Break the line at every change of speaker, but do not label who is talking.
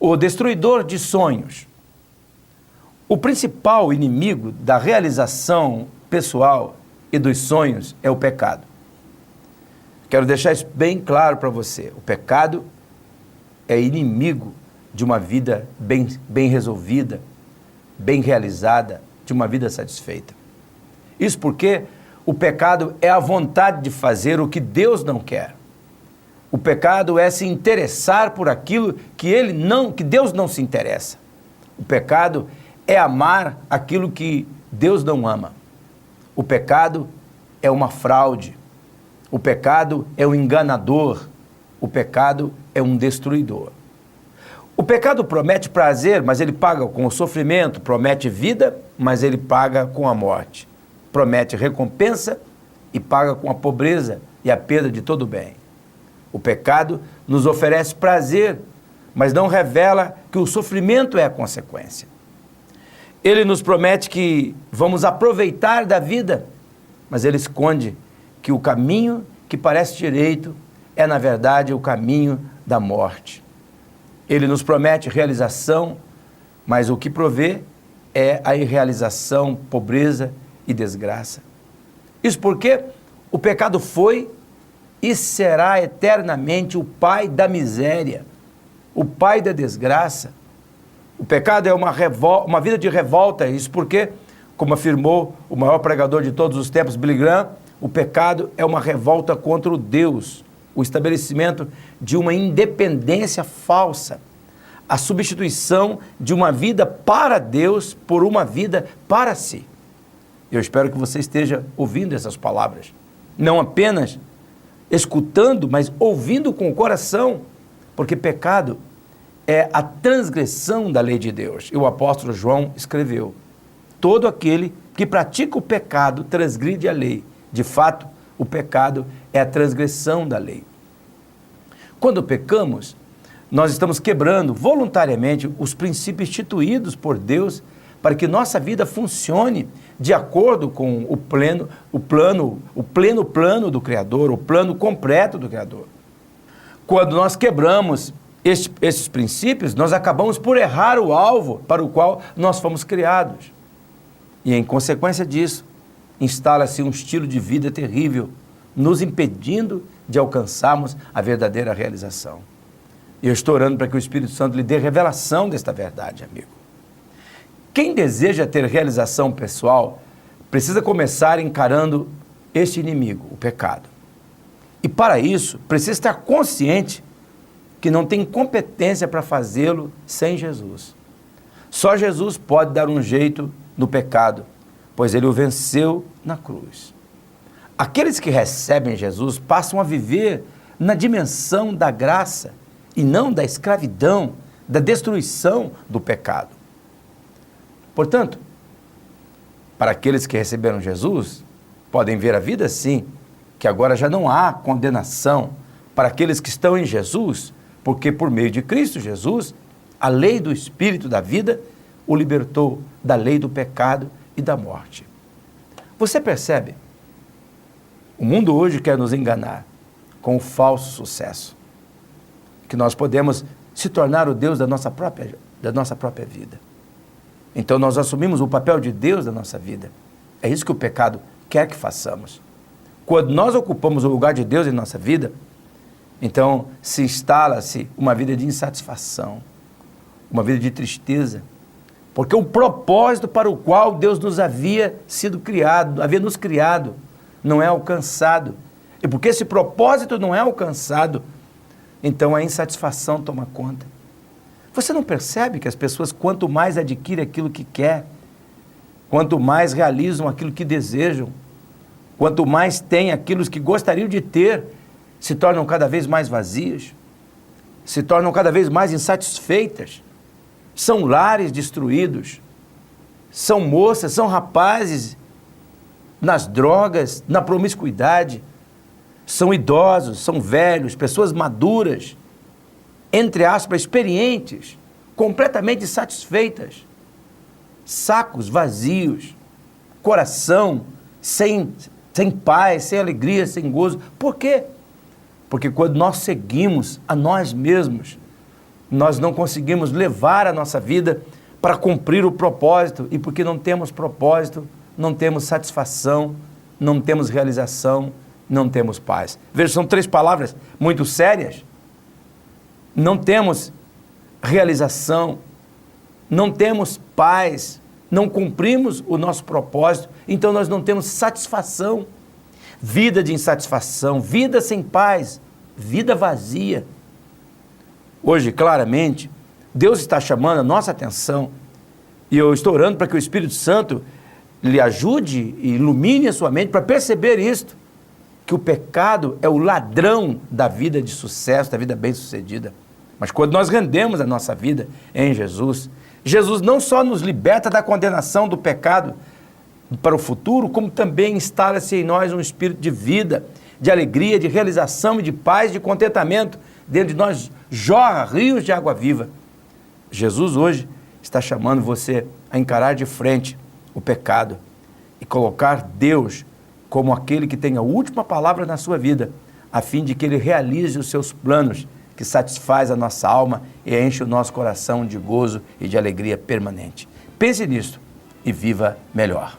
o destruidor de sonhos. O principal inimigo da realização pessoal e dos sonhos é o pecado. Quero deixar isso bem claro para você. O pecado é inimigo de uma vida bem resolvida, bem realizada, de uma vida satisfeita. Isso porque o pecado é a vontade de fazer o que Deus não quer. O pecado é se interessar por aquilo que Deus não se interessa. O pecado é amar aquilo que Deus não ama. O pecado é uma fraude. O pecado é um enganador. O pecado é um destruidor. O pecado promete prazer, mas ele paga com o sofrimento. Promete vida, mas ele paga com a morte. Promete recompensa e paga com a pobreza e a perda de todo o bem. O pecado nos oferece prazer, mas não revela que o sofrimento é a consequência. Ele nos promete que vamos aproveitar da vida, mas ele esconde que o caminho que parece direito é, na verdade, o caminho da morte. Ele nos promete realização, mas o que provê é a irrealização, pobreza e desgraça. Isso porque o pecado foi e será eternamente o pai da miséria, o pai da desgraça. O pecado é uma vida de revolta, isso porque, como afirmou o maior pregador de todos os tempos, Billy Graham, o pecado é uma revolta contra o Deus, o estabelecimento de uma independência falsa, a substituição de uma vida para Deus por uma vida para si. Eu espero que você esteja ouvindo essas palavras, não apenas escutando, mas ouvindo com o coração, porque pecado é a transgressão da lei de Deus. E o apóstolo João escreveu: todo aquele que pratica o pecado transgride a lei. De fato, o pecado é a transgressão da lei. Quando pecamos, nós estamos quebrando voluntariamente os princípios instituídos por Deus para que nossa vida funcione de acordo com o pleno plano do Criador, o plano completo do Criador. Quando nós quebramos esses princípios, nós acabamos por errar o alvo para o qual nós fomos criados. E em consequência disso, instala-se um estilo de vida terrível, nos impedindo de alcançarmos a verdadeira realização. E eu estou orando para que o Espírito Santo lhe dê revelação desta verdade, amigo. Quem deseja ter realização pessoal precisa começar encarando este inimigo, o pecado. E para isso, precisa estar consciente que não tem competência para fazê-lo sem Jesus. Só Jesus pode dar um jeito no pecado, pois ele o venceu na cruz. Aqueles que recebem Jesus passam a viver na dimensão da graça e não da escravidão, da destruição do pecado. Portanto, para aqueles que receberam Jesus, podem ver a vida assim, que agora já não há condenação para aqueles que estão em Jesus, porque por meio de Cristo Jesus, a lei do Espírito da vida o libertou da lei do pecado e da morte. Você percebe? O mundo hoje quer nos enganar com o falso sucesso, que nós podemos se tornar o Deus da nossa própria vida. Então nós assumimos o papel de Deus da nossa vida. É isso que o pecado quer que façamos. Quando nós ocupamos o lugar de Deus em nossa vida, então se instala-se uma vida de insatisfação, uma vida de tristeza, porque o propósito para o qual Deus nos havia nos criado, não é alcançado. E porque esse propósito não é alcançado, então a insatisfação toma conta. Você não percebe que as pessoas, quanto mais adquirem aquilo que quer, quanto mais realizam aquilo que desejam, quanto mais têm aquilo que gostariam de ter, se tornam cada vez mais vazias, se tornam cada vez mais insatisfeitas, são lares destruídos, são moças, são rapazes nas drogas, na promiscuidade, são idosos, são velhos, pessoas maduras, entre aspas, experientes, completamente insatisfeitas, sacos vazios, coração sem paz, sem alegria, sem gozo. Por quê? Porque quando nós seguimos a nós mesmos, nós não conseguimos levar a nossa vida para cumprir o propósito, e porque não temos propósito, não temos satisfação, não temos realização, não temos paz. Veja, são 3 palavras muito sérias. Não temos realização, não temos paz, não cumprimos o nosso propósito, então nós não temos satisfação. Vida de insatisfação, vida sem paz, vida vazia. Hoje, claramente, Deus está chamando a nossa atenção, e eu estou orando para que o Espírito Santo lhe ajude e ilumine a sua mente para perceber isto, que o pecado é o ladrão da vida de sucesso, da vida bem-sucedida. Mas quando nós rendemos a nossa vida em Jesus, Jesus não só nos liberta da condenação do pecado para o futuro, como também instala-se em nós um espírito de vida, de alegria, de realização e de paz, de contentamento. Dentro de nós jorra rios de água viva. Jesus hoje está chamando você a encarar de frente o pecado e colocar Deus como aquele que tem a última palavra na sua vida, a fim de que Ele realize os seus planos, que satisfaz a nossa alma e enche o nosso coração de gozo e de alegria permanente. Pense nisto e viva melhor.